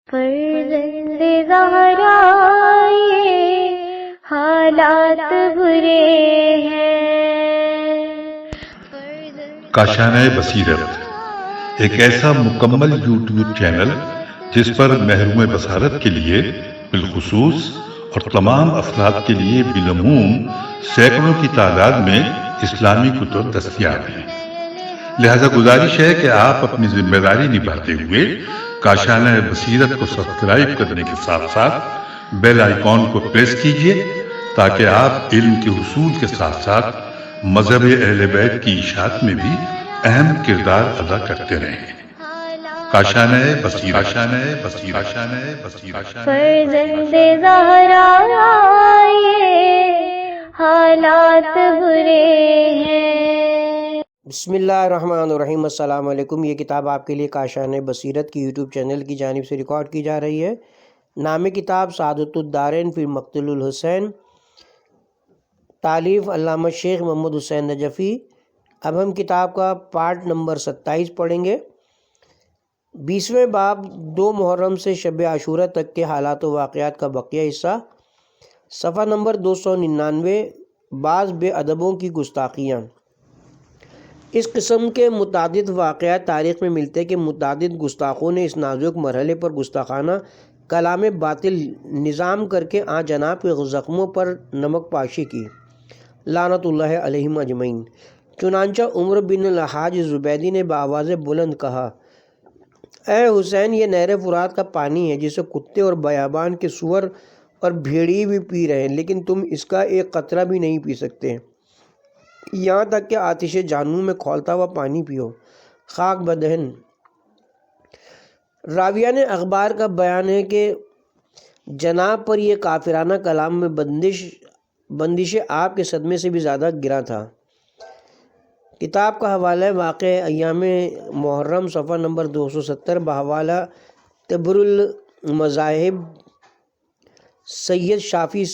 فرزند زہرا یہ حالات برے ہیں۔ کاشانہ بصیرت ایک ایسا مکمل یوٹیوب چینل جس پر محروم بصارت کے لیے بالخصوص اور تمام افراد کے لیے بالعموم سینکڑوں کی تعداد میں اسلامی کتب دستیاب ہیں۔ لہذا گزارش ہے کہ آپ اپنی ذمہ داری نبھاتے ہوئے کاشانہ بصیرت کو سبسکرائب کرنے کے ساتھ ساتھ بیل آئیکن کو پریس کیجیے تاکہ آپ علم کے حصول کے ساتھ ساتھ مذہب اہل بیت کی اشاعت میں بھی اہم کردار ادا کرتے رہیں۔ کاشانہ بصیرت۔ فرزند زہرا یہ حالات برے ہیں۔ بسم اللہ الرحمن الرحیم۔ السلام علیکم۔ یہ کتاب آپ کے لیے کاشانہ بصیرت کی یوٹیوب چینل کی جانب سے ریکارڈ کی جا رہی ہے۔ نام کتاب سعادت الدارین فی مقتل الحسین، تالیف علامہ شیخ محمد حسین نجفی۔ اب ہم کتاب کا پارٹ نمبر 27 پڑھیں گے۔ 20ویں باب 2 محرم سے شب عاشورہ تک کے حالات و واقعات کا بقیہ حصہ، صفحہ نمبر 299۔ بعض بے ادبوں کی گستاخیاں۔ اس قسم کے متعدد واقعات تاریخ میں ملتے کہ متعدد گستاخوں نے اس نازک مرحلے پر گستاخانہ کلام باطل نظام کر کے آن جناب کے زخموں پر نمک پاشی کی، لعنت اللہ علیہم اجمعین۔ چنانچہ عمر بن الحاج زبیدی نے بآواز بلند کہا، اے حسین، یہ نہر فرات کا پانی ہے جسے کتے اور بیابان کے سور اور بھیڑی بھی پی رہے ہیں، لیکن تم اس کا ایک قطرہ بھی نہیں پی سکتے، یہاں تک کہ آتش جہنم میں کھولتا ہوا پانی پیو، خاک بدہن۔ راویان اخبار کا بیان ہے کہ جناب پر یہ کافرانہ کلام میں بندش آپ کے صدمے سے بھی زیادہ گرا تھا۔ کتاب کا حوالہ ہے واقع ایام محرم، صفحہ نمبر 270، بحوالہ تبر المذاہب سید شافی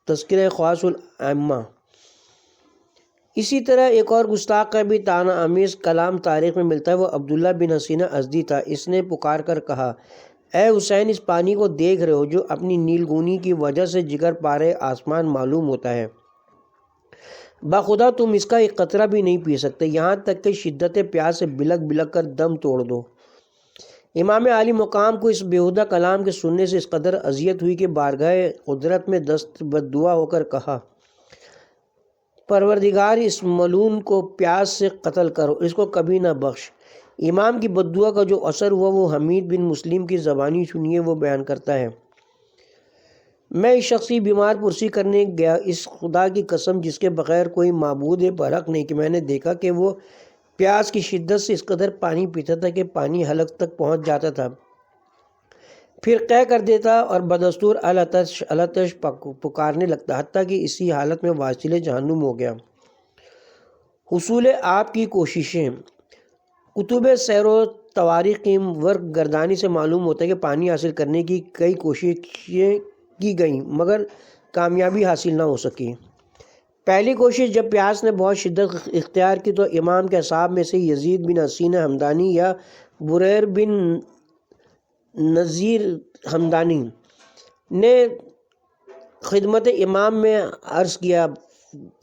تذکرہ خواص الائمہ۔ اسی طرح ایک اور گستاخ کا بھی طعنہ آمیز کلام تاریخ میں ملتا ہے، وہ عبداللہ بن حسینہ ازدی تھا۔ اس نے پکار کر کہا، اے حسین، اس پانی کو دیکھ رہے ہو جو اپنی نیلگونی کی وجہ سے جگر پارے آسمان معلوم ہوتا ہے، بخدا تم اس کا ایک قطرہ بھی نہیں پی سکتے، یہاں تک کہ شدت پیاس سے بلک بلک کر دم توڑ دو۔ امام عالی مقام کو اس بیہودہ کلام کے سننے سے اس قدر اذیت ہوئی کہ بارگاہ قدرت میں دست بددعا ہو کر کہا، پروردگار، اس ملعون کو پیاس سے قتل کرو، اس کو کبھی نہ بخش۔ امام کی بددعا کا جو اثر ہوا وہ حمید بن مسلم کی زبانی سنیے، وہ بیان کرتا ہے، میں اس شخصی بیمار پرسی کرنے گیا، اس خدا کی قسم جس کے بغیر کوئی معبود برحق نہیں، کہ میں نے دیکھا کہ وہ پیاس کی شدت سے اس قدر پانی پیتا تھا کہ پانی حلق تک پہنچ جاتا تھا، پھر قے کر دیتا اور بدستور العطش العطش پکارنے لگتا، حتیٰ کہ اسی حالت میں واصل جہنم ہو گیا۔ حصول آپ کی کوششیں۔ کتب سیر و تواریخ کی ورق گردانی سے معلوم ہوتا ہے کہ پانی حاصل کرنے کی کئی کوششیں کی گئیں مگر کامیابی حاصل نہ ہو سکی۔ پہلی کوشش جب پیاس نے بہت شدت اختیار کی تو امام کے اصحاب میں سے یزید بن حسین ہمدانی یا بریر بن نذیر ہمدانی نے خدمت امام میں عرض کیا،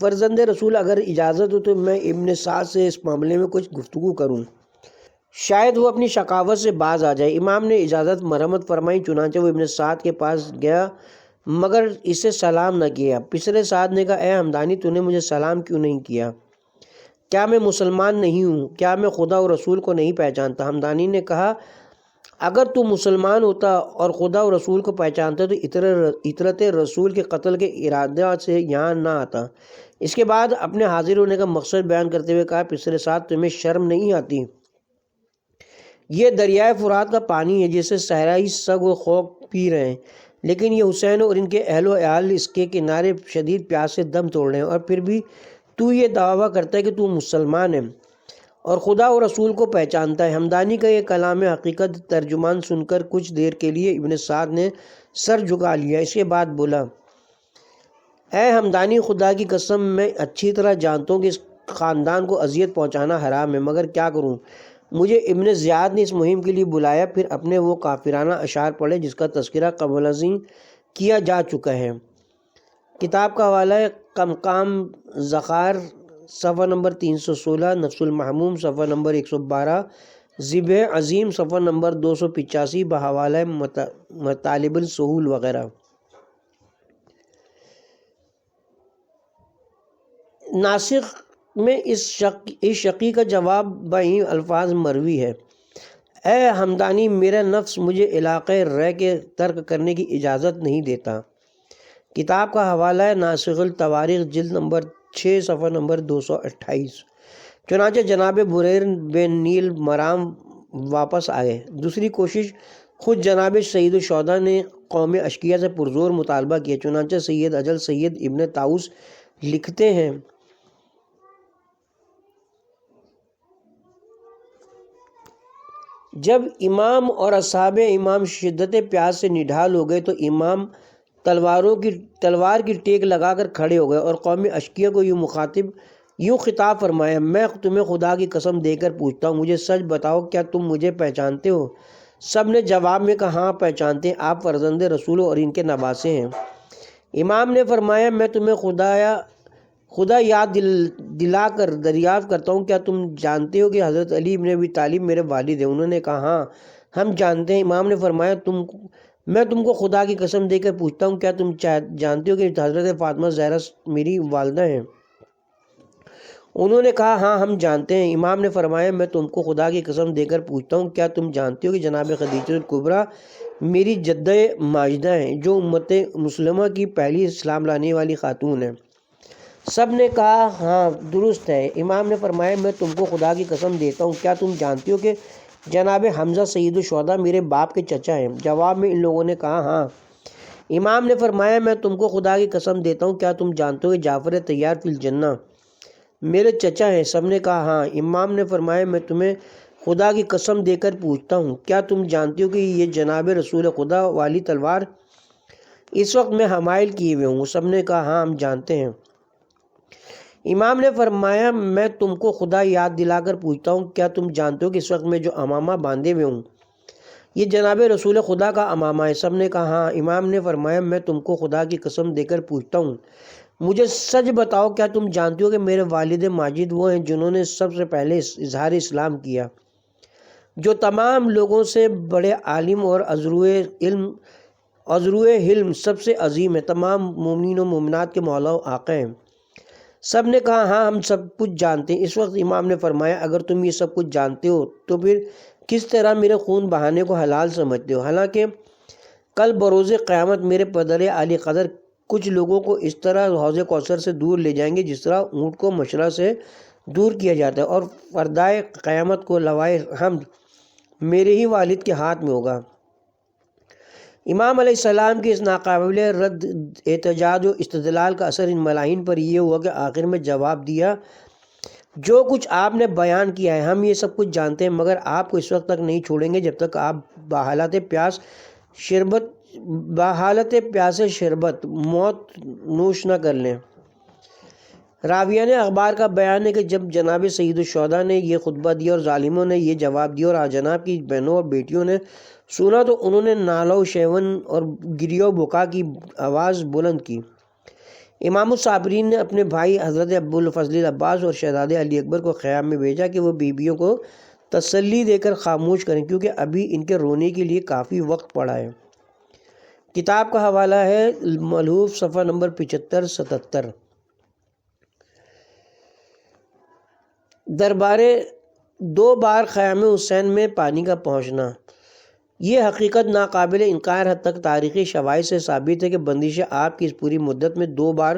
فرزند رسول، اگر اجازت ہو تو میں ابن سعد سے اس معاملے میں کچھ گفتگو کروں، شاید وہ اپنی شقاوت سے باز آ جائے۔ امام نے اجازت مرحمت فرمائی، چنانچہ وہ ابن سعد کے پاس گیا مگر اسے سلام نہ کیا۔ پسر سعد نے کہا، اے ہمدانی، تو نے مجھے سلام کیوں نہیں کیا؟ کیا میں مسلمان نہیں ہوں؟ کیا میں خدا اور رسول کو نہیں پہچانتا؟ ہمدانی نے کہا، اگر تو مسلمان ہوتا اور خدا اور رسول کو پہچانتا تو اطرت رسول کے قتل کے ارادہ سے یہاں نہ آتا۔ اس کے بعد اپنے حاضر ہونے کا مقصد بیان کرتے ہوئے کہا، پسر سعد، تمہیں شرم نہیں آتی؟ یہ دریائے فرات کا پانی ہے جسے صحرائی سگ و خوک پی رہے ہیں، لیکن یہ حسین اور ان کے اہل و عیال اس کے کنارے شدید پیاس سے دم توڑ رہے ہیں، اور پھر بھی تو یہ دعویٰ کرتا ہے کہ تو مسلمان ہے اور خدا اور رسول کو پہچانتا ہے۔ ہمدانی کا یہ کلام حقیقت ترجمان سن کر کچھ دیر کے لیے ابن سعد نے سر جھکا لیا، اس کے بعد بولا، اے ہمدانی، خدا کی قسم میں اچھی طرح جانتا ہوں کہ اس خاندان کو اذیت پہنچانا حرام ہے، مگر کیا کروں؟ مجھے ابن زیاد نے اس مہم کے لیے بلایا، پھر اپنے وہ کافرانہ اشعار پڑھے جس کا تذکرہ قبل ازیں کیا جا چکا ہے۔ کتاب کا حوالہ ہے قمقام ذخار صفحہ نمبر 316، نفس المحموم صفحہ نمبر 112، ذبح عظیم صفحہ نمبر 285 بحوالہ مطالب السہول وغیرہ۔ ناسخ میں اس شقی کا جواب بہیں الفاظ مروی ہے: اے ہمدانی، میرا نفس مجھے علاقۂ رے کے ترک کرنے کی اجازت نہیں دیتا۔ کتاب کا حوالہ ہے ناسخ التواریخ جلد نمبر 6 صفحہ نمبر 228۔ چنانچہ جناب بریر بن نیل مرام واپس آئے۔ دوسری کوشش خود جناب سید الشہداء نے قوم اشقیہ سے پرزور مطالبہ کیا۔ چنانچہ سید اجل سید ابن طاؤس لکھتے ہیں: جب امام اور اصحاب امام شدت پیاس سے نڈھال ہو گئے تو امام تلوار کی ٹیک لگا کر کھڑے ہو گئے اور قوم اشقیہ کو یوں خطاب فرمایا: میں تمہیں خدا کی قسم دے کر پوچھتا ہوں، مجھے سچ بتاؤ، کیا تم مجھے پہچانتے ہو؟ سب نے جواب میں کہا: ہاں پہچانتے ہیں، آپ فرزند رسول اور ان کے نواسے ہیں۔ امام نے فرمایا: میں تمہیں خدا یاد دلا کر دریافت کرتا ہوں، کیا تم جانتے ہو کہ حضرت علی ابن ابی طالب میرے والد ہیں؟ انہوں نے کہا: ہاں ہم جانتے ہیں۔ امام نے فرمایا: میں تم کو خدا کی قسم دے کر پوچھتا ہوں، کیا تم جانتے ہو کہ حضرت فاطمہ زہرا میری والدہ ہیں؟ انہوں نے کہا: ہاں ہم جانتے ہیں۔ امام نے فرمایا: میں تم کو خدا کی قسم دے کر پوچھتا ہوں، کیا تم جانتے ہو کہ جناب خدیجہ الکبریٰ میری جدہ ماجدہ ہیں، جو امت مسلمہ کی پہلی اسلام لانے والی خاتون ہیں؟ سب نے کہا: ہاں درست ہے۔ امام نے فرمایا: میں تم کو خدا کی قسم دیتا ہوں، کیا تم جانتے ہو کہ جناب حمزہ سید الشہداء میرے باپ کے چچا ہیں؟ جواب میں ان لوگوں نے کہا: ہاں۔ امام نے فرمایا: میں تم کو خدا کی قسم دیتا ہوں، کیا تم جانتے ہو کہ جعفر طیار فی الجنہ میرے چچا ہیں؟ سب نے کہا: ہاں۔ امام نے فرمایا: میں تمہیں خدا کی قسم دے کر پوچھتا ہوں، کیا تم جانتے ہو کہ یہ جناب رسول خدا والی تلوار اس وقت میں حمائل کیے ہوئے ہوں؟ سب نے کہا: ہاں ہم جانتے ہیں۔ امام نے فرمایا: میں تم کو خدا یاد دلا کر پوچھتا ہوں، کیا تم جانتے ہو کہ اس وقت میں جو امامہ باندھے ہوئے ہوں یہ جناب رسول خدا کا امامہ ہے؟ سب نے کہا: ہاں۔ امام نے فرمایا: میں تم کو خدا کی قسم دے کر پوچھتا ہوں، مجھے سچ بتاؤ، کیا تم جانتے ہو کہ میرے والد ماجد وہ ہیں جنہوں نے سب سے پہلے اظہار اسلام کیا، جو تمام لوگوں سے بڑے عالم اور عذروِ حلم سب سے عظیم ہے، تمام مومنین و مومنات کے مولا و آقا ہیں؟ سب نے کہا: ہاں ہم سب کچھ جانتے ہیں۔ اس وقت امام نے فرمایا: اگر تم یہ سب کچھ جانتے ہو تو پھر کس طرح میرے خون بہانے کو حلال سمجھتے ہو؟ حالانکہ کل بروز قیامت میرے پدر عالی قدر کچھ لوگوں کو اس طرح حوض کوثر سے دور لے جائیں گے جس طرح اونٹ کو مشرہ سے دور کیا جاتا ہے، اور فردائے قیامت کو لوائے حمد میرے ہی والد کے ہاتھ میں ہوگا۔ امام علیہ السلام کی اس ناقابل رد احتجاج و استدلال کا اثر ان ملاحین پر یہ ہوا کہ آخر میں جواب دیا: جو کچھ آپ نے بیان کیا ہے ہم یہ سب کچھ جانتے ہیں، مگر آپ کو اس وقت تک نہیں چھوڑیں گے جب تک آپ بحالت پیاس شربت موت نوش نہ کر لیں۔ راویان اخبار کا بیان ہے کہ جب جناب سید الشہداء نے یہ خطبہ دیا اور ظالموں نے یہ جواب دیا اور آجناب کی بہنوں اور بیٹیوں نے سنا تو انہوں نے نالہ و شیون اور گریہ و بکا کی آواز بلند کی۔ امام الصابرین نے اپنے بھائی حضرت ابو الفضل العباس اور شہزادے علی اکبر کو خیام میں بھیجا کہ وہ بیویوں کو تسلی دے کر خاموش کریں، کیونکہ ابھی ان کے رونے کے لیے کافی وقت پڑا ہے۔ کتاب کا حوالہ ہے ملحوف صفحہ نمبر 75-77۔ دربارے 2 بار خیام حسین میں پانی کا پہنچنا۔ یہ حقیقت ناقابل انکار حد تک تاریخی شواہد سے ثابت ہے کہ بندش آپ کی اس پوری مدت میں 2 بار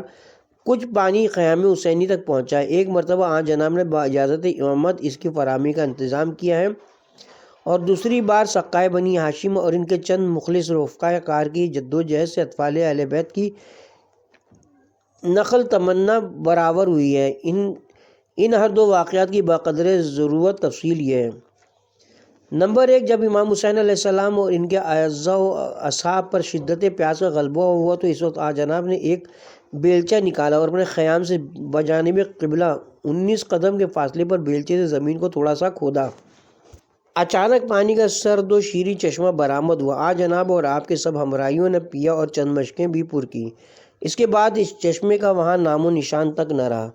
کچھ پانی خیام حسینی تک پہنچا ہے۔ ایک مرتبہ آن جناب نے باجازت امامت اس کی فراہمی کا انتظام کیا ہے، اور دوسری بار سقائے بنی ہاشم اور ان کے چند مخلص رفقائے کار کی جدوجہد سے اطفال اہل بیت کی نقل تمنا برابر ہوئی ہے۔ ان ہر 2 واقعات کی بقدر ضرورت تفصیل یہ ہے: نمبر 1، جب امام حسین علیہ السلام اور ان کے اعزاء و اصحاب پر شدت پیاس کا غلبہ ہوا تو اس وقت جناب نے ایک بیلچہ نکالا اور اپنے خیام سے بجانب قبلہ 19 قدم کے فاصلے پر بیلچے سے زمین کو تھوڑا سا کھودا۔ اچانک پانی کا سرد و شیریں چشمہ برآمد ہوا۔ آج جناب اور آپ کے سب ہمراہیوں نے پیا اور چند مشقیں بھی پر کی۔ اس کے بعد اس چشمے کا وہاں نام و نشان تک نہ رہا۔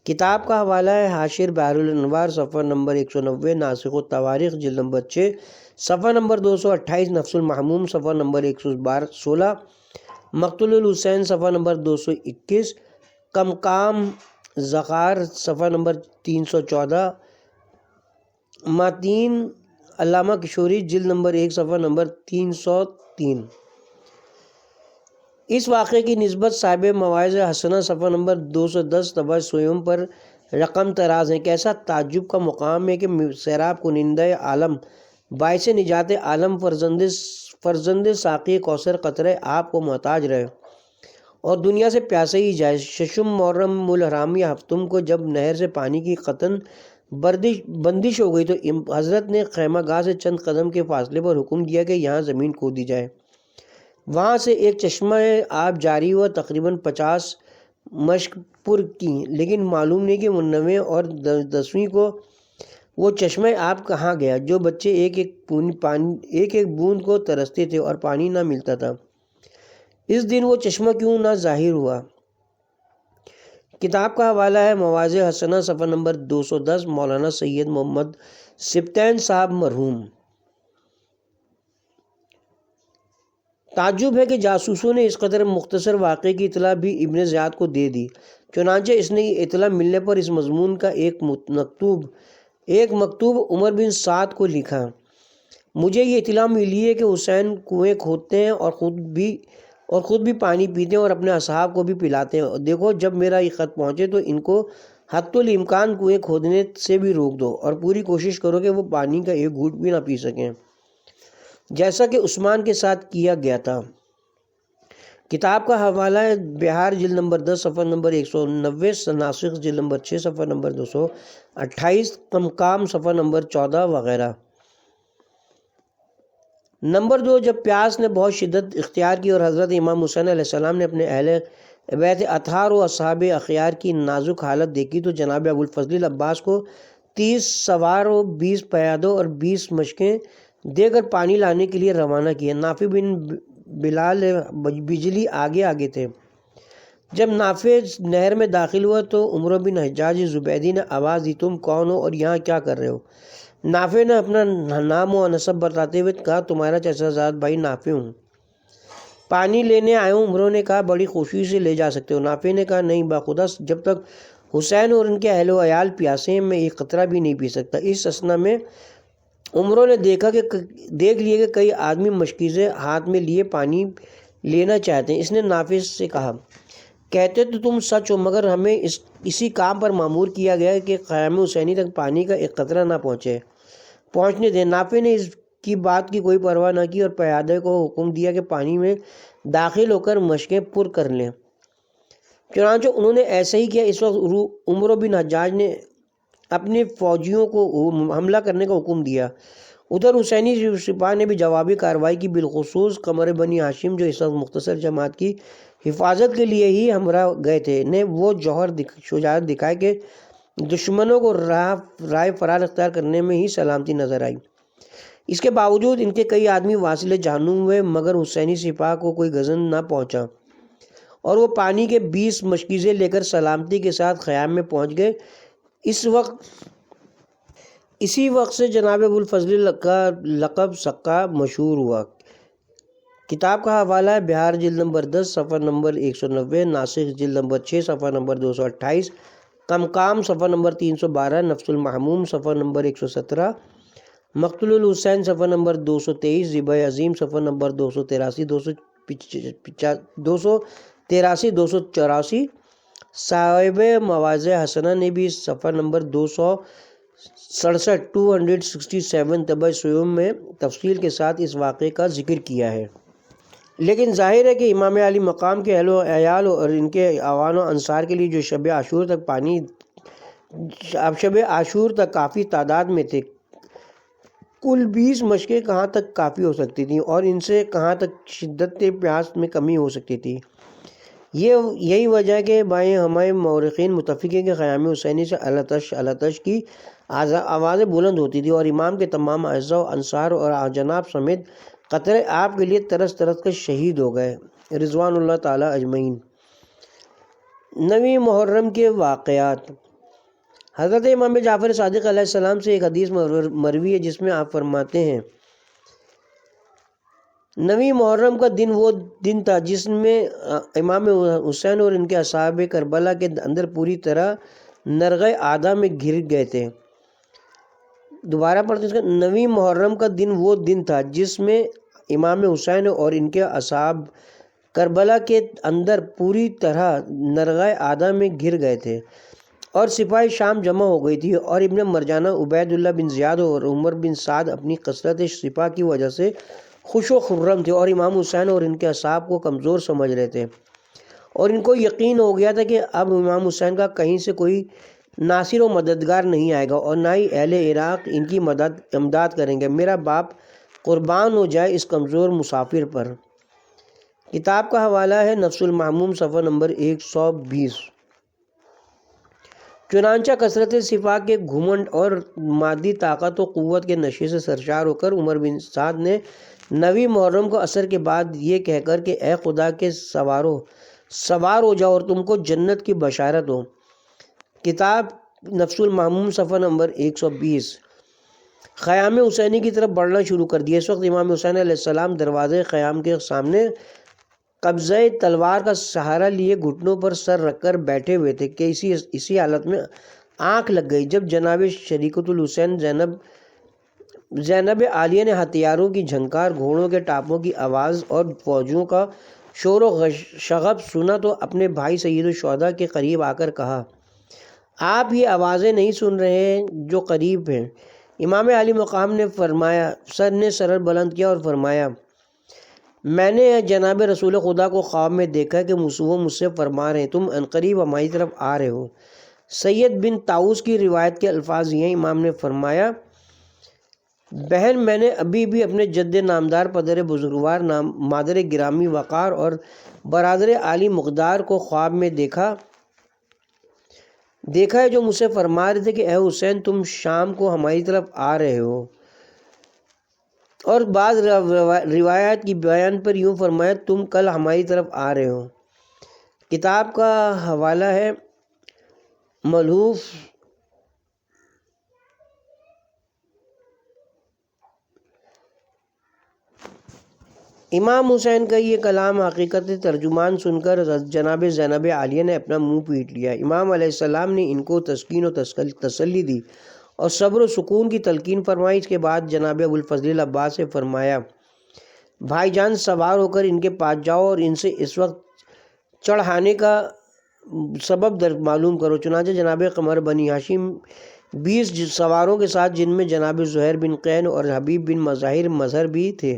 کتاب کا حوالہ ہے حاشر بحر الانوار صفحہ نمبر 190، ناسخ التواریخ جلد نمبر 6 صفحہ نمبر 228، نفس المحموم صفحہ نمبر 116، مقتول الحسین صفحہ نمبر 221، کمقام ذخار صفحہ نمبر 314، متین علامہ کشوری جلد نمبر 1 صفحہ نمبر 303۔ اس واقعے کی نسبت صاحب مواعظ حسنہ صفحہ نمبر 210 طبع سیوم پر رقم طراز ہے۔ کیسا تعجب کا مقام ہے کہ سیراب کنندہ عالم، باعث نجات عالم، فرزند ساقی کوثر قطرہ آپ کو محتاج رہے اور دنیا سے پیاسے ہی جائے۔ ششم محرم الحرامی ہفتم کو جب نہر سے پانی کی قطن بندش ہو گئی تو حضرت نے خیمہ گاہ سے چند قدم کے فاصلے پر حکم دیا کہ یہاں زمین کھودی جائے۔ وہاں سے ایک چشمہ آب جاری ہوا، تقریباً 50 مشق پر کی، لیکن معلوم نہیں کہ 9ویں اور 10ویں کو وہ چشمہ آب کہاں گیا۔ جو بچے ایک ایک بوند کو ترستے تھے اور پانی نہ ملتا تھا، اس دن وہ چشمہ کیوں نہ ظاہر ہوا۔ کتاب کا حوالہ ہے مواعظ حسنہ صفحہ نمبر 210، مولانا سید محمد سبطین صاحب مرحوم۔ تعجب ہے کہ جاسوسوں نے اس قدر مختصر واقعے کی اطلاع بھی ابن زیاد کو دے دی، چنانچہ اس نے یہ اطلاع ملنے پر اس مضمون کا ایک مکتوب عمر بن سعد کو لکھا۔ مجھے یہ اطلاع ملی ہے کہ حسین کنویں کھودتے ہیں اور خود بھی پانی پیتے ہیں اور اپنے اصحاب کو بھی پلاتے ہیں۔ دیکھو جب میرا یہ خط پہنچے تو ان کو حتی الامکان کنویں کھودنے سے بھی روک دو اور پوری کوشش کرو کہ وہ پانی کا ایک گھونٹ بھی نہ پی سکیں، جیسا کہ عثمان کے ساتھ کیا گیا تھا۔ کتاب کا حوالہ ہے بہار جلد نمبر 10 صفحہ نمبر 190، ناسخ جلد نمبر 6 صفحہ نمبر 228، کمقام صفحہ نمبر 14 وغیرہ۔ نمبر 2، جب پیاس نے بہت شدت اختیار کی اور حضرت امام حسین علیہ السلام نے اپنے اہل بیت اطہار و اصحاب اخیار کی نازک حالت دیکھی تو جناب ابو الفضل العباس کو 30 سوار و 20 پیادوں اور 20 مشقیں دے کر پانی لانے کے لیے روانہ کیا۔ نافع بن بلال بجلی آگے تھے۔ جب نافع نہر میں داخل ہوا تو عمر بن حجاج زبیدی نے آواز دی، تم کون ہو اور یہاں کیا کر رہے ہو؟ نافع نے اپنا نام و نسب بتاتے ہوئے کہا، تمہارا چچا زاد بھائی نافع ہوں، پانی لینے آئے ہوں۔ عمروں نے کہا، بڑی خوشی سے لے جا سکتے ہو۔ نافع نے کہا، نہیں باخدا، جب تک حسین اور ان کے اہل و عیال پیاسے ہیں میں ایک قطرہ بھی نہیں پی سکتا۔ اس اثنا میں عمروں نے دیکھ لیا کہ کئی آدمی مشکیزیں ہاتھ میں لیے پانی لینا چاہتے ہیں۔ اس نے نافع سے کہا، کہتے تو تم سچ ہو، مگر ہمیں اسی کام پر مامور کیا گیا ہے کہ خیام حسینی تک پانی کا ایک قطرہ نہ پہنچنے دیں۔ نافع نے اس کی بات کی کوئی پرواہ نہ کی اور پیادے کو حکم دیا کہ پانی میں داخل ہو کر مشقیں پر کر لیں۔ چنانچہ انہوں نے ایسا ہی کیا۔ اس وقت عمر بن حجاج نے اپنے فوجیوں کو حملہ کرنے کا حکم دیا۔ ادھر حسینی سپاہ نے بھی جوابی کارروائی کی، بالخصوص قمر بنی ہاشم جو اس وقت مختصر جماعت کی حفاظت کے لیے ہی ہمراہ گئے تھے، نے وہ شجاعت دکھائی کہ دشمنوں کو راہ فرار اختیار کرنے میں ہی سلامتی نظر آئی۔ اس کے باوجود ان کے کئی آدمی واصل جہنم ہوئے، مگر حسینی سپاہ کو کوئی غضن نہ پہنچا اور وہ پانی کے 20 مشکیزیں لے کر سلامتی کے ساتھ خیام میں پہنچ گئے۔ اسی وقت سے جناب ابو الفضل کا لقب سقا مشہور ہوا۔ کتاب کا حوالہ ہے بہار جلد نمبر 10 صفحہ نمبر 190، ناسخ جلد نمبر 6 صفحہ نمبر 228، کمقام صفحہ نمبر 312، نفس المحموم صفحہ نمبر 117، مقتول الحسین صفحہ نمبر 223، ذبح عظیم صفحہ نمبر 283 284۔ صاحب مواعظ حسنہ نے بھی صفحہ نمبر 267 طبع سیوم میں تفصیل کے ساتھ اس واقعے کا ذکر کیا ہے۔ لیکن ظاہر ہے کہ امام علی مقام کے اہل و عیال اور ان کے اعوان و انصار کے لیے جو شب عاشور تک کافی تعداد میں تھے، کل 20 مشقیں کہاں تک کافی ہو سکتی تھیں اور ان سے کہاں تک شدت پیاس میں کمی ہو سکتی تھی۔ یہی وجہ ہے کہ بائیں ہمارے مورخین متفق ہیں کہ خیام حسینی سے الاتش کی آوازیں بلند ہوتی تھی اور امام کے تمام اعزاء و انصار اور جناب سمیت قطرے آپ کے لیے ترس ترس کر شہید ہو گئے رضوان اللہ تعالیٰ اجمعین۔ 9 محرم کے واقعات۔ حضرت امام جعفر صادق علیہ السلام سے ایک حدیث مروی ہے جس میں آپ فرماتے ہیں 9 محرم کا دن وہ دن تھا جس میں امام حسین اور ان کے اصحاب کربلا کے اندر پوری طرح نرغہ آدھا میں گر گئے تھے۔ دوبارہ پڑھتے ہیں 9 محرم کا دن وہ دن تھا جس میں امام حسین اور ان کے اصحاب کربلا کے اندر پوری طرح نرغہ آدھا میں گر گئے تھے اور سپاہی شام جمع ہو گئی تھی، اور ابن مرجانہ عبید اللہ بن زیاد اور عمر بن سعد اپنی کثرت سپاہ کی وجہ سے خوش و خرم تھے اور امام حسین اور ان کے اصحاب کو کمزور سمجھ رہے تھے، اور ان کو یقین ہو گیا تھا کہ اب امام حسین کا کہیں سے کوئی ناصر و مددگار نہیں آئے گا اور نہ ہی اہل عراق ان کی امداد کریں گے۔ میرا باپ قربان ہو جائے اس کمزور مسافر پر۔ کتاب کا حوالہ ہے نفس المحموم صفحہ نمبر 120۔ چنانچہ کثرت سپاہ کے گھمنڈ اور مادی طاقت و قوت کے نشے سے سرشار ہو کر عمر بن سعد نے 9 محرم کو عصر کے بعد یہ کہہ کر کہ اے خدا کے سوار ہو جاؤ اور تم کو جنت کی بشارت ہو۔ کتاب نفس المحموم صفحہ نمبر 120۔ خیام حسینی کی طرف بڑھنا شروع کر دیا۔ اس وقت امام حسین علیہ السلام دروازے خیام کے سامنے قبضہ تلوار کا سہارا لیے گھٹنوں پر سر رکھ کر بیٹھے ہوئے تھے کہ اسی حالت میں آنکھ لگ گئی جب جناب شریکۃ الحسین زینب عالیہ نے ہتھیاروں کی جھنکار، گھوڑوں کے ٹاپوں کی آواز اور فوجوں کا شور و شغب سنا تو اپنے بھائی سید الشہداء کے قریب آ کر کہا آپ یہ آوازیں نہیں سن رہے ہیں جو قریب ہیں؟ امام علی مقام نے سر بلند کیا اور فرمایا میں نے جناب رسول خدا کو خواب میں دیکھا کہ وہ مجھ سے فرما رہے ہیں تم عنقریب ہماری طرف آ رہے ہو۔ سید بن طاؤس کی روایت کے الفاظ یہ ہیں، امام نے فرمایا بہن میں نے ابھی بھی اپنے جد نامدار پدر بزرگوار مادر گرامی وقار اور برادر عالی مقدار کو خواب میں دیکھا ہے جو مجھ سے فرما رہے تھے کہ اے حسین تم شام کو ہماری طرف آ رہے ہو، اور بعض روایات کی بیان پر یوں فرمایا تم کل ہماری طرف آ رہے ہو۔ کتاب کا حوالہ ہے ملحوف امام حسین کا یہ کلام حقیقت ترجمان سن کر جناب زینب عالیہ نے اپنا منہ پیٹ لیا۔ امام علیہ السلام نے ان کو تسکین و تسلی دی اور صبر و سکون کی تلقین فرمائی۔ اس کے بعد جناب ابو الفضل عباس سے فرمایا بھائی جان سوار ہو کر ان کے پاس جاؤ اور ان سے اس وقت چڑھانے کا سبب معلوم کرو۔ چنانچہ جناب قمر بنی ہاشم 20 سواروں کے ساتھ جن میں جناب زہیر بن قین اور حبیب بن مظہر بھی تھے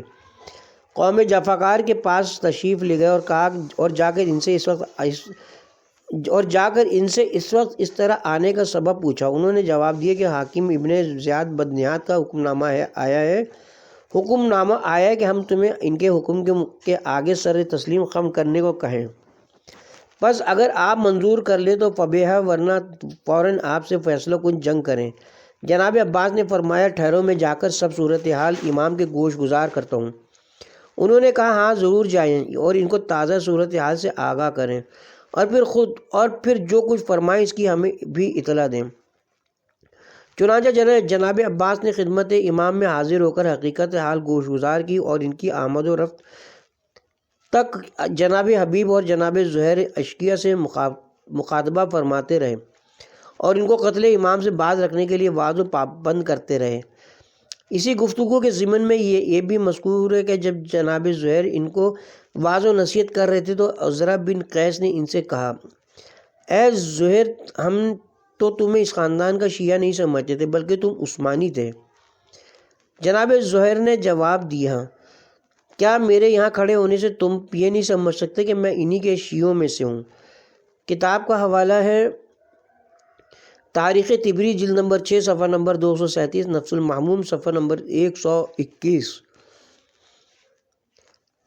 قوم جفاکار کے پاس تشریف لے گئے اور کہا اور جا کر ان سے اس وقت اس طرح آنے کا سبب پوچھا۔ انہوں نے جواب دیا کہ حاکم ابن زیاد بدنیات کا حکم نامہ آیا ہے کہ ہم تمہیں ان کے حکم کے آگے سر تسلیم خم کرنے کو کہیں، بس اگر آپ منظور کر لیں تو فبیہا ورنہ فوراً آپ سے فیصلہ کن جنگ کریں۔ جناب عباس نے فرمایا ٹھہرو میں جا کر سب صورتحال امام کے گوش گزار کرتا ہوں۔ انہوں نے کہا ہاں ضرور جائیں اور ان کو تازہ صورتحال سے آگاہ کریں اور پھر جو کچھ فرمائیں اس کی ہمیں بھی اطلاع دیں۔ چنانچہ جناب عباس نے خدمت امام میں حاضر ہو کر حقیقت حال گوش گزار کی اور ان کی آمد و رفت تک جناب حبیب اور جناب زہیر اشقیہ سے مخاطبہ فرماتے رہے اور ان کو قتل امام سے باز رکھنے کے لیے واضح پابند کرتے رہے۔ اسی گفتگو کے ضمن میں یہ بھی مذکور ہے کہ جب جناب زہیر ان کو واضح و نصیحت کر رہے تھے تو عزرہ بن قیس نے ان سے کہا اے زہیر ہم تو تمہیں اس خاندان کا شیعہ نہیں سمجھتے تھے بلکہ تم عثمانی تھے۔ جناب زہیر نے جواب دیا کیا میرے یہاں کھڑے ہونے سے تم یہ نہیں سمجھ سکتے کہ میں انہی کے شیعوں میں سے ہوں؟ کتاب کا حوالہ ہے تاریخ طبری جلد نمبر 6 صفحہ نمبر 237، نفس المحموم صفحہ نمبر 121۔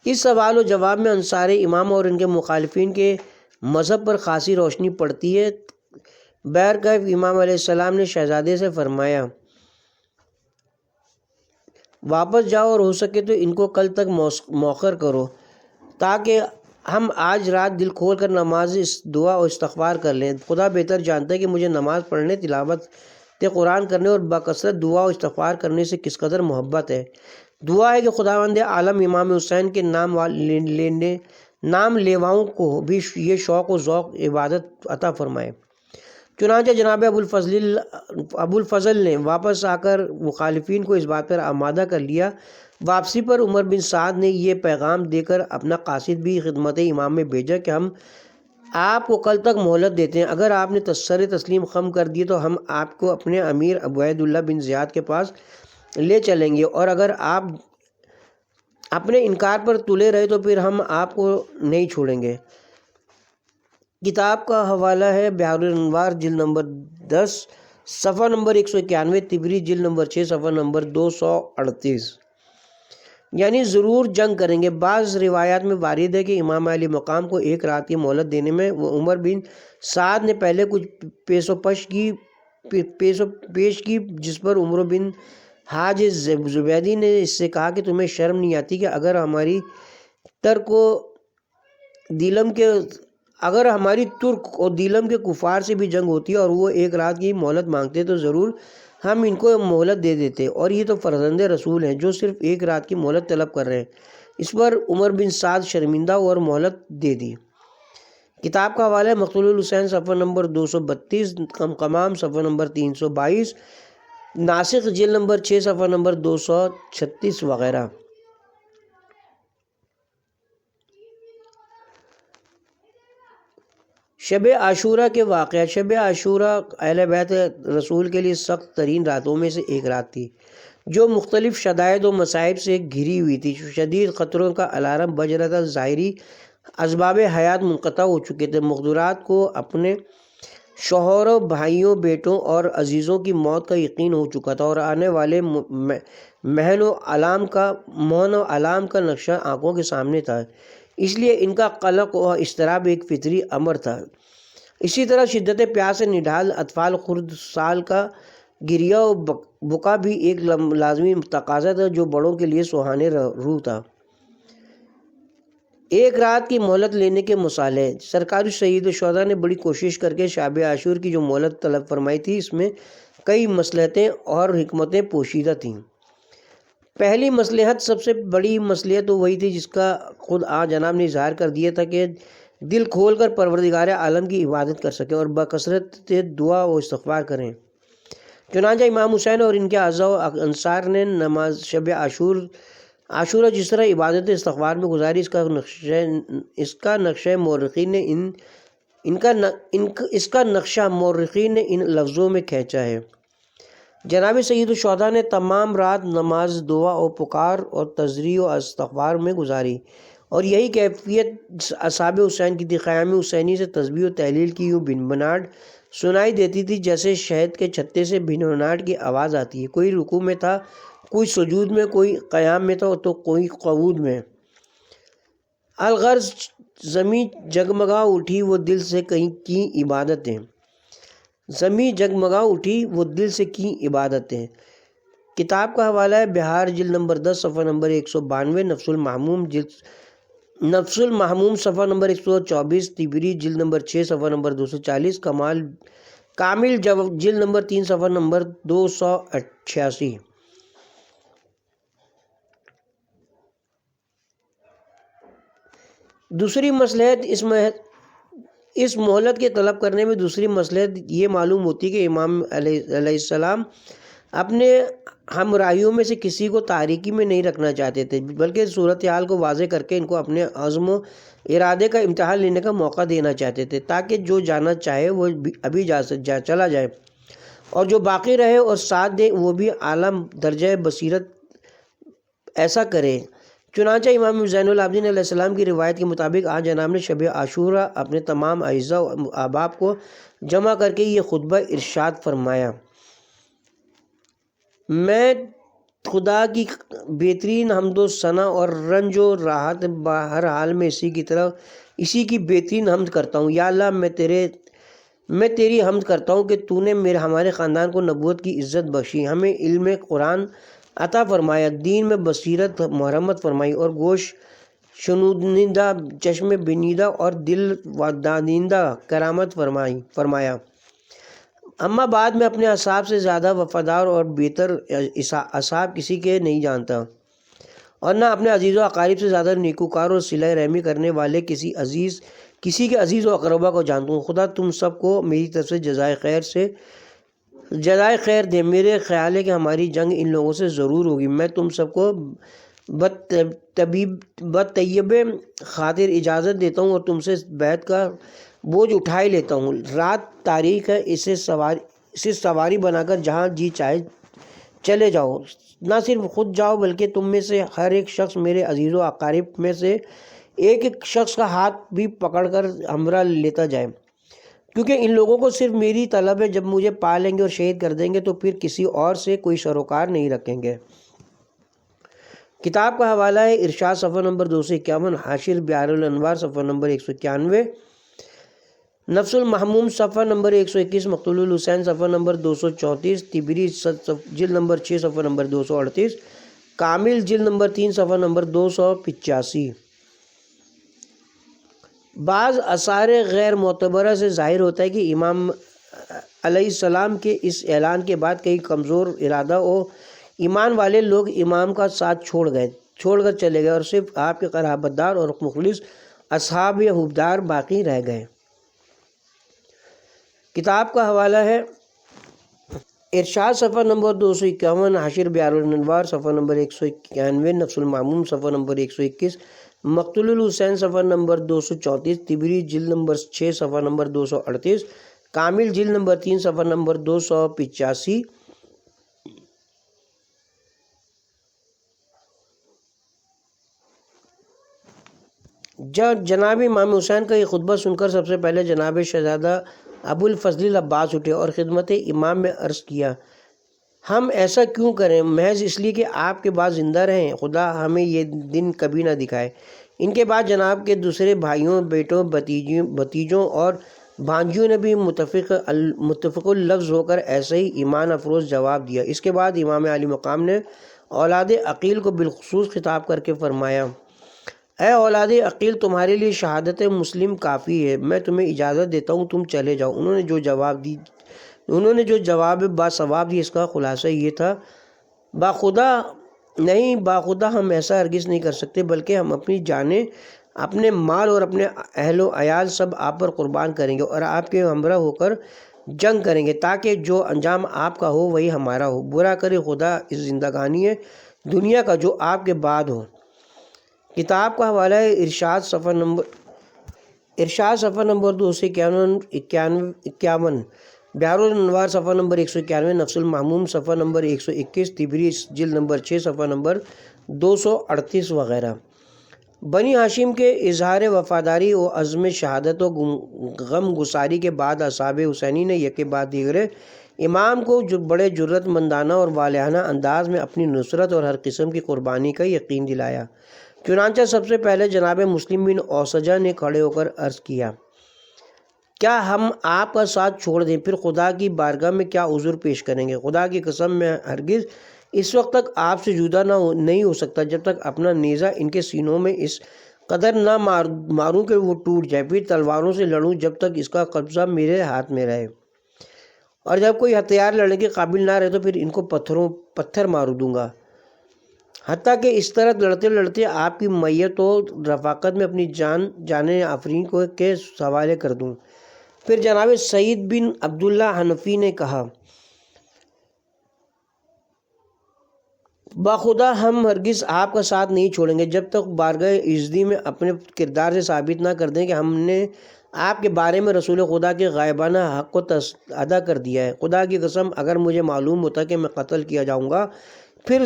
اس سوال و جواب میں انصار امام اور ان کے مخالفین کے مذہب پر خاصی روشنی پڑتی ہے۔ بہرکیف امام علیہ السلام نے شہزادے سے فرمایا واپس جاؤ اور ہو سکے تو ان کو کل تک مؤخر کرو تاکہ ہم آج رات دل کھول کر نماز دعا اور استغفار کر لیں۔ خدا بہتر جانتا ہے کہ مجھے نماز پڑھنے، تلاوت قرآن کرنے اور بکثرت دعا و استغفار کرنے سے کس قدر محبت ہے۔ دعا ہے کہ خداوند عالم امام حسین کے نام لیواؤں کو بھی یہ شوق و ذوق عبادت عطا فرمائے۔ چنانچہ جناب ابو الفضل نے واپس آ کر مخالفین کو اس بات پر آمادہ کر لیا۔ واپسی پر عمر بن سعد نے یہ پیغام دے کر اپنا قاصد بھی خدمت امام میں بھیجا کہ ہم آپ کو کل تک مہلت دیتے ہیں، اگر آپ نے سر تسلیم خم کر دیے تو ہم آپ کو اپنے امیر عبید اللہ بن زیاد کے پاس لے چلیں گے، اور اگر آپ اپنے انکار پر تلے رہے تو پھر ہم آپ کو نہیں چھوڑیں گے۔ کتاب کا حوالہ ہے بحار الانوار جلد نمبر 10 صفحہ نمبر 191، طبری جلد نمبر 6 صفحہ نمبر 238۔ یعنی ضرور جنگ کریں گے۔ بعض روایات میں وارد ہے کہ امام علی مقام کو ایک رات کی مہلت دینے میں عمر بن سعد نے پہلے کچھ پیش و پیش کی، جس پر عمر بن حاج زبیدی نے اس سے کہا کہ تمہیں شرم نہیں آتی کہ اگر ہماری ترک اور دیلم کے کفار سے بھی جنگ ہوتی ہے اور وہ ایک رات کی مہلت مانگتے تو ضرور ہم ان کو مہلت دے دیتے، اور یہ تو فرزند رسول ہیں جو صرف ایک رات کی مہلت طلب کر رہے ہیں۔ اس پر عمر بن سعد شرمندہ اور مہلت دے دی۔ کتاب کا حوالہ ہے مقتول الحسین صفحہ نمبر 232، قمام صفحہ نمبر 322، ناسخ جلد نمبر 6 صفحہ نمبر 236 وغیرہ۔ شب عاشورہ کے واقعات۔ شب عاشورہ اہل بیت رسول کے لیے سخت ترین راتوں میں سے ایک رات تھی جو مختلف شدائد و مصائب سے گھری ہوئی تھی۔ شدید خطروں کا الارم بج رہا تھا، ظاہری اسباب حیات منقطع ہو چکے تھے، مقدورات کو اپنے شوہروں، بھائیوں، بیٹوں اور عزیزوں کی موت کا یقین ہو چکا تھا، اور آنے والے مہن و علام کا نقشہ آنکھوں کے سامنے تھا، اس لیے ان کا قلق و اضطراب ایک فطری امر تھا۔ اسی طرح شدت پیاس سے نڈھال اطفال خرد سال کا گریہ و بکا بھی ایک لازمی تقاضا تھا جو بڑوں کے لیے سہانے روح تھا۔ ایک رات کی مہلت لینے کے مصالحے۔ سرکار سید الشہداء نے بڑی کوشش کر کے شب عاشور کی جو مہلت طلب فرمائی تھی، اس میں کئی مصلحتیں اور حکمتیں پوشیدہ تھیں۔ پہلی مصلحت، سب سے بڑی مصلحت تو وہی تھی جس کا خود جناب نے اظہار کر دیا تھا کہ دل کھول کر پروردگار عالم کی عبادت کر سکیں اور بکثرت دعا و استغفار کریں۔ چنانچہ امام حسین اور ان کے اعزاء و انصار نے نماز شب عاشورہ جس طرح عبادت استغفار میں گزاری، اس کا نقشہ مورخین نے ان لفظوں میں کھینچا ہے۔ جناب سید الشہداء نے تمام رات نماز، دعا و پکار اور تضریع و استغفار میں گزاری، اور یہی کیفیت اصحاب حسین کی تھی۔ قیام حسینی سے تسبیح و تحلیل کی یوں بھنبھناہٹ سنائی دیتی تھی جیسے شہد کے چھتے سے بھنبھناہٹ کی آواز آتی ہے۔ کوئی رکوع میں تھا، کوئی سجود میں، کوئی قیام میں تھا تو کوئی قعود میں۔ الغرض زمیں جگمگا اٹھی وہ دل سے کی عبادتیں، زمیں جگمگا اٹھی وہ دل سے کی عبادتیں۔ کتاب کا حوالہ ہے بہار جلد نمبر 10 صفحہ نمبر 192، نفس المحموم صفحہ نمبر 124، طبری جلد نمبر 6 صفحہ نمبر 240، کامل جلد نمبر 3 صفحہ نمبر 288۔ دوسری مصلحت، اس مہلت کے طلب کرنے میں دوسری مصلحت یہ معلوم ہوتی کہ امام علیہ السلام اپنے ہمراہیوں میں سے کسی کو تاریکی میں نہیں رکھنا چاہتے تھے، بلکہ صورتحال کو واضح کر کے ان کو اپنے عزم و ارادے کا امتحان لینے کا موقع دینا چاہتے تھے، تاکہ جو جانا چاہے وہ ابھی چلا جائے، اور جو باقی رہے اور ساتھ دے وہ بھی اعلیٰ درجہ بصیرت ایسا کرے۔ چنانچہ امام زین العابدین علیہ السلام کی روایت کے مطابق جناب نے شب عاشورہ اپنے تمام اعزاء و احباب کو جمع کر کے یہ خطبہ ارشاد فرمایا: میں خدا کی بہترین حمد و ثنا اور رنج و راحت ہر حال میں اسی کی بہترین حمد کرتا ہوں۔ یا اللہ، میں تیرے میں تیری حمد کرتا ہوں کہ تو نے ہمارے خاندان کو نبوت کی عزت بخشی، ہمیں علم قرآن عطا فرمایا، دین میں بصیرت مرمت فرمائی اور گوش شنودہ، چشم بینیدہ اور دل دانندہ کرامت فرمایا۔ اما بعد میں اپنے اصحاب سے زیادہ وفادار اور بہتر اصحاب کسی کے نہیں جانتا، اور نہ اپنے عزیز و اقارب سے زیادہ نیکوکار اور صلہ رحمی کرنے والے کسی کے عزیز و اقربا کو جانتا ہوں۔ خدا تم سب کو میری طرف سے جزائے خیر دے۔ میرے خیال ہے کہ ہماری جنگ ان لوگوں سے ضرور ہوگی۔ میں تم سب کو بطیب خاطر اجازت دیتا ہوں اور تم سے بیعت کا بوجھ اٹھائے لیتا ہوں۔ رات تاریک ہے، اسے سواری بنا کر جہاں جی چاہے چلے جاؤ۔ نہ صرف خود جاؤ بلکہ تم میں سے ہر ایک شخص میرے عزیز و اقارب میں سے ایک ایک شخص کا ہاتھ بھی پکڑ کر ہمراہ لیتا جائے، کیونکہ ان لوگوں کو صرف میری طلب ہے۔ جب مجھے پا لیں گے اور شہید کر دیں گے تو پھر کسی اور سے کوئی سروکار نہیں رکھیں گے۔ کتاب کا حوالہ ہے ارشاد صفحہ نمبر 251، حاشر بحار الانوار صفحہ نمبر 191، نفس المحموم صفحہ نمبر 121، مقتول الحسین صفحہ نمبر 234، طبری جلد نمبر 6 صفحہ نمبر 238، کامل جلد نمبر 3 صفحہ نمبر 285۔ بعض آثار غیر معتبرہ سے ظاہر ہوتا ہے کہ امام علیہ السلام کے اس اعلان کے بعد کئی کمزور ارادہ و ایمان والے لوگ امام کا ساتھ چھوڑ کر چلے گئے اور صرف آپ کے قرابت دار اور مخلص اصحاب یا حبدار باقی رہ گئے۔ کتاب کا حوالہ ہے ارشاد صفحہ نمبر 251، حاشر بحار الانوار صفحہ نمبر 191، نفس المعموم صفحہ نمبر 121، مقتول الحسین صفحہ نمبر 234، طبری جلد نمبر 6 صفحہ نمبر 238، کامل جلد نمبر 3 صفحہ نمبر 285۔ جناب امام حسین کا یہ خطبہ سن کر سب سے پہلے جناب شہزادہ ابو الفضل العباس اٹھے اور خدمت امام میں عرض کیا، ہم ایسا کیوں کریں؟ محض اس لیے کہ آپ کے بعد زندہ رہیں، خدا ہمیں یہ دن کبھی نہ دکھائے۔ ان کے بعد جناب کے دوسرے بھائیوں، بیٹوں، بھتیجوں اور بھانجیوں نے بھی متفق اللفظ ہو کر ایسے ہی ایمان افروز جواب دیا۔ اس کے بعد امام علی مقام نے اولاد عقیل کو بالخصوص خطاب کر کے فرمایا، اے اولاد عقیل، تمہارے لیے شہادت مسلم کافی ہے، میں تمہیں اجازت دیتا ہوں، تم چلے جاؤ۔ انہوں نے جو جواب باثواب دی، اس کا خلاصہ یہ تھا، باخدا ہم ایسا ہرگز نہیں کر سکتے، بلکہ ہم اپنی جانیں، اپنے مال اور اپنے اہل و عیال سب آپ پر قربان کریں گے اور آپ کے ہمراہ ہو کر جنگ کریں گے، تاکہ جو انجام آپ کا ہو وہی ہمارا ہو۔ برا کرے خدا اس زندگانی دنیا کا جو آپ کے بعد ہو۔ کتاب کا حوالہ ہے ارشاد صفحہ نمبر 251، بحار الانوار صفحہ نمبر 191، نفس المحموم صفحہ نمبر 121، طبری جلد نمبر 6 صفحہ نمبر 238 وغیرہ۔ بنی ہاشم کے اظہار وفاداری و عزم شہادت و غم گساری کے بعد اصحاب حسینی نے یکے بعد دیگرے امام کو جو بڑے جرت مندانہ اور والہانہ انداز میں اپنی نصرت اور ہر قسم کی قربانی کا یقین دلایا۔ چنانچہ سب سے پہلے جناب مسلم بن اوسجہ نے کھڑے ہو کر عرض کیا، کیا ہم آپ کا ساتھ چھوڑ دیں؟ پھر خدا کی بارگاہ میں کیا عذر پیش کریں گے؟ خدا کی قسم میں ہرگز اس وقت تک آپ سے جدا نہیں ہو سکتا جب تک اپنا نیزہ ان کے سینوں میں اس قدر نہ ماروں کہ وہ ٹوٹ جائے، پھر تلواروں سے لڑوں جب تک اس کا قبضہ میرے ہاتھ میں رہے، اور جب کوئی ہتھیار لڑنے کے قابل نہ رہے تو پھر ان کو پتھر مار دوں گا، حتیٰ کہ اس طرح لڑتے لڑتے آپ کی میت و رفاقت میں اپنی جان آفرین کو کے حوالے کر دوں۔ پھر جناب سعید بن عبداللہ حنفی نے کہا، باخدا ہم ہرگز آپ کا ساتھ نہیں چھوڑیں گے جب تک بارگاہ عزتی میں اپنے کردار سے ثابت نہ کر دیں کہ ہم نے آپ کے بارے میں رسول خدا کے غائبانہ حق کو ادا کر دیا ہے۔ خدا کی قسم اگر مجھے معلوم ہوتا کہ میں قتل کیا جاؤں گا، پھر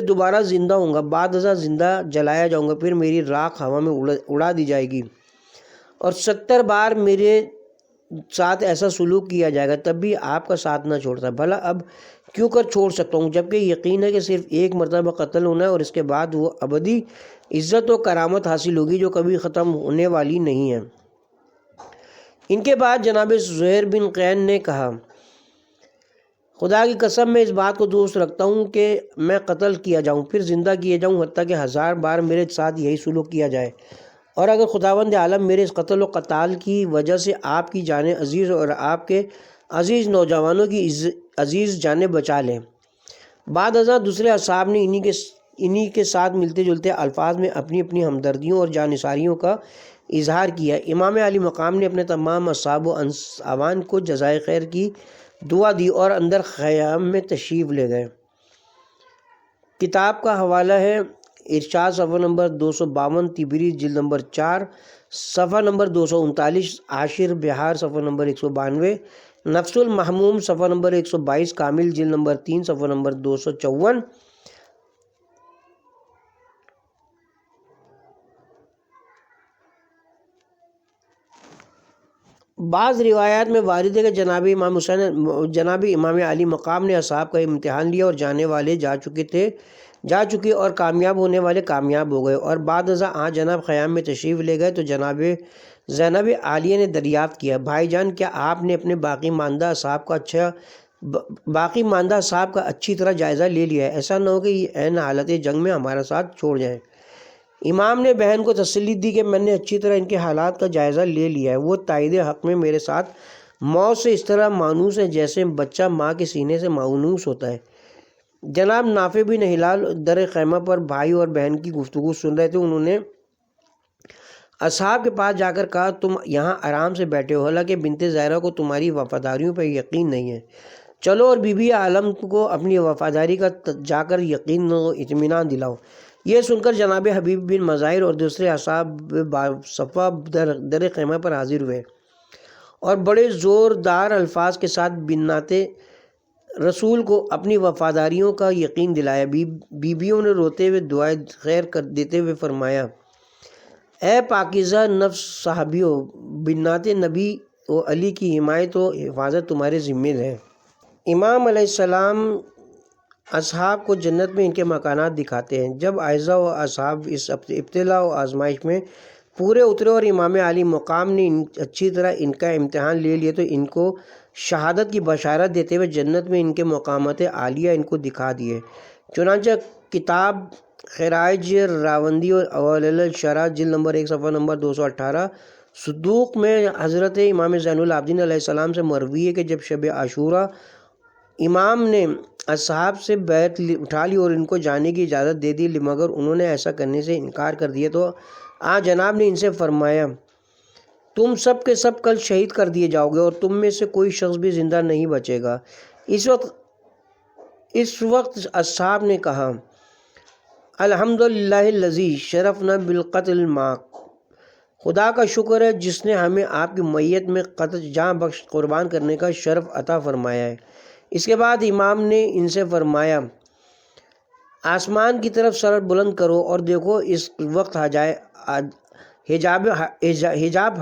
دوبارہ زندہ ہوں گا، بعد ازاں زندہ جلایا جاؤں گا، پھر میری راکھ ہوا میں اڑا دی جائے گی اور 70 بار میرے ساتھ ایسا سلوک کیا جائے گا، تب بھی آپ کا ساتھ نہ چھوڑتا۔ بھلا اب کیوں کر چھوڑ سکتا ہوں، جبکہ یقین ہے کہ صرف ایک مرتبہ قتل ہونا ہے اور اس کے بعد وہ ابدی عزت و کرامت حاصل ہوگی جو کبھی ختم ہونے والی نہیں ہے۔ ان کے بعد جناب زہیر بن قین نے کہا خدا کی قسم میں اس بات کو درست رکھتا ہوں کہ میں قتل کیا جاؤں پھر زندہ کیا جاؤں حتیٰ کہ 1000 بار میرے ساتھ یہی سلوک کیا جائے، اور اگر خداوند عالم میرے اس قتل و قتال کی وجہ سے آپ کی جانیں عزیز اور آپ کے عزیز نوجوانوں کی عزیز جانیں بچا لیں۔ بعد ازاں دوسرے اصحاب نے انہی کے ساتھ ملتے جلتے الفاظ میں اپنی اپنی ہمدردیوں اور جانثاریوں کا اظہار کیا۔ امام علی مقام نے اپنے تمام اصحاب و اعوان کو جزائے خیر کی دعا دی اور اندر خیام میں تشریف لے گئے۔ کتاب کا حوالہ ہے ارشاد صفحہ نمبر 252، طبری جلد نمبر 4 صفحہ نمبر 239، عاشر بہار صفحہ نمبر 192، نفس المحموم صفحہ نمبر 122، کامل جلد نمبر 3 صفحہ نمبر 254۔ بعض روایات میں وارد ہے کہ جناب امام علی مقام نے اصحاب کا امتحان لیا اور جانے والے جا چکے اور کامیاب ہونے والے کامیاب ہو گئے، اور بعد ازاں جناب خیام میں تشریف لے گئے تو جناب زینب عالیہ نے دریافت کیا بھائی جان کیا آپ نے اپنے باقی ماندہ اصحاب کا اچھی طرح جائزہ لے لیا ہے؟ ایسا نہ ہو کہ یہ عین حالت جنگ میں ہمارا ساتھ چھوڑ جائیں۔ امام نے بہن کو تسلی دی کہ میں نے اچھی طرح ان کے حالات کا جائزہ لے لیا ہے، وہ تائید حق میں میرے ساتھ موت سے اس طرح مانوس ہے جیسے بچہ ماں کے سینے سے مانوس ہوتا ہے۔ جناب نافع بن ہلال در خیمہ پر بھائی اور بہن کی گفتگو سن رہے تھے، انہوں نے اصحاب کے پاس جا کر کہا تم یہاں آرام سے بیٹھے ہو، حالانکہ بنت زہرا کو تمہاری وفاداریوں پر یقین نہیں ہے، چلو اور بی بی عالم کو اپنی وفاداری کا جا کر یقین و اطمینان دلاؤ۔ یہ سن کر جناب حبیب بن مظاہر اور دوسرے اصحاب صفہ در خیمہ پر حاضر ہوئے اور بڑے زوردار الفاظ کے ساتھ بنات رسول کو اپنی وفاداریوں کا یقین دلایا۔ بیویوں نے روتے ہوئے دعائے خیر کر دیتے ہوئے فرمایا اے پاکیزہ نفس صحابیوں، بنات نبی و علی کی حمایت و حفاظت تمہارے ذمہ ہے۔ امام علیہ السلام اصحاب کو جنت میں ان کے مکانات دکھاتے ہیں۔ جب اعزہ و اصحاب اس ابتلا و آزمائش میں پورے اترے اور امام علی مقام نے اچھی طرح ان کا امتحان لے لیے تو ان کو شہادت کی بشارت دیتے ہوئے جنت میں ان کے مقامات عالیہ ان کو دکھا دیے۔ چنانچہ کتاب خراج راوندی اور اوائل الشرح جلد نمبر 1 صفحہ نمبر 218 صدوق میں حضرت امام زین العابدین علیہ السلام سے مروی ہے کہ جب شب عاشورہ امام نے اصحاب سے بیعت اٹھا لی اور ان کو جانے کی اجازت دے دی، مگر انہوں نے ایسا کرنے سے انکار کر دیا تو جناب نے ان سے فرمایا تم سب کے سب کل شہید کر دیے جاؤ گے اور تم میں سے کوئی شخص بھی زندہ نہیں بچے گا۔ اس وقت اصحاب نے کہا الحمدللہ الذی شرفنا بالقتل معک، خدا کا شکر ہے جس نے ہمیں آپ کی میت میں قتل جاں بخش قربان کرنے کا شرف عطا فرمایا ہے۔ اس کے بعد امام نے ان سے فرمایا آسمان کی طرف سر بلند کرو اور دیکھو اس وقت حجاب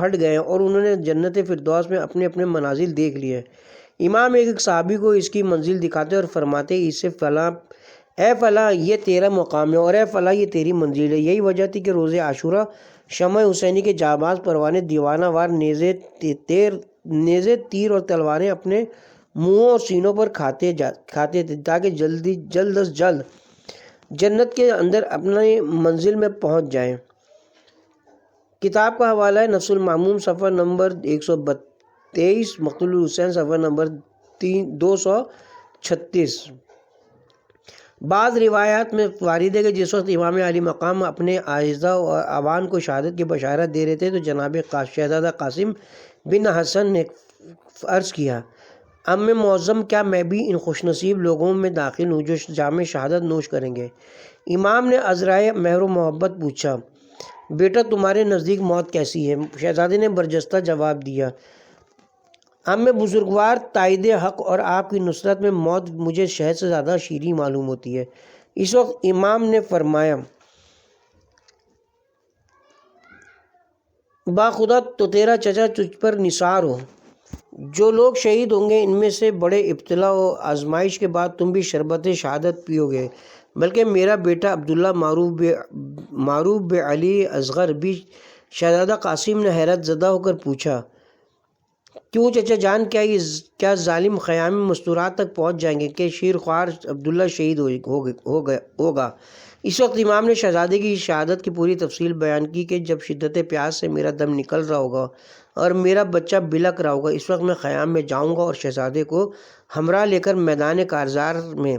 ہٹ گئے اور انہوں نے جنت فردوس میں اپنے اپنے منازل دیکھ لیے۔ امام ایک صحابی کو اس کی منزل دکھاتے اور فرماتے اس سے فلاں اے فلاں یہ تیرا مقام ہے اور اے فلاں یہ تیری منزل ہے۔ یہی وجہ تھی کہ روز عاشورہ شمع حسینی کے جانباز پروانے دیوانہ وار نیزے تیر اور تلواریں اپنے منہوں اور سینوں پر کھاتے تھے تاکہ جلد از جلد جنت کے اندر اپنی منزل میں پہنچ جائیں۔ کتاب کا حوالہ ہے نفس المحموم صفحہ نمبر 132، مقتول الحسین صفحہ نمبر 236۔ بعض روایات میں وارد ہے کہ جس وقت امام علی مقام اپنے اعزہ و اعوان کو شہادت کی بشارت دے رہے تھے تو جناب شہزادہ قاسم بن حسن نے عرض کیا معظم کیا میں بھی ان خوش نصیب لوگوں میں داخل ہوں جو جام شہادت نوش کریں گے؟ امام نے عذرائے مہر و محبت پوچھا بیٹا تمہارے نزدیک موت کیسی ہے؟ شہزادے نے برجستہ جواب دیا بزرگوار تائید حق اور آپ کی نصرت میں موت مجھے شہد سے زیادہ شیریں معلوم ہوتی ہے۔ اس وقت امام نے فرمایا باخدا تو تیرا چچا تجھ پر نثار ہو، جو لوگ شہید ہوں گے ان میں سے بڑے ابتلا و آزمائش کے بعد تم بھی شربت شہادت پیو گے، بلکہ میرا بیٹا عبداللہ معروف بعلی اصغر بھی۔ شہزادہ قاسم نے حیرت زدہ ہو کر پوچھا کیوں چچا جان کیا ظالم خیام مستورات تک پہنچ جائیں گے کہ شیر خوار عبداللہ شہید ہوگا؟ اس وقت امام نے شہزادے کی شہادت کی پوری تفصیل بیان کی کہ جب شدت پیاس سے میرا دم نکل رہا ہوگا اور میرا بچہ بلک رہا ہوگا، اس وقت میں خیام میں جاؤں گا اور شہزادے کو ہمراہ لے کر میدان کارزار میں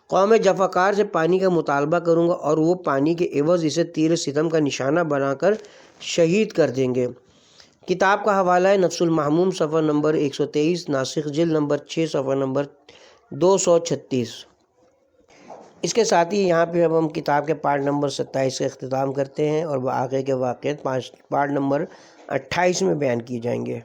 قوم جفاکار سے پانی کا مطالبہ کروں گا اور وہ پانی کے عوض اسے تیر ستم کا نشانہ بنا کر شہید کر دیں گے۔ کتاب کا حوالہ ہے نفس المحموم صفحہ نمبر 123، ناسخ جلد نمبر 6 صفحہ نمبر 236۔ اس کے ساتھ ہی یہاں پہ اب ہم کتاب کے پارٹ نمبر 27 کا اختتام کرتے ہیں اور آگے کے واقعات پارٹ نمبر 28 میں بیان کیے جائیں گے۔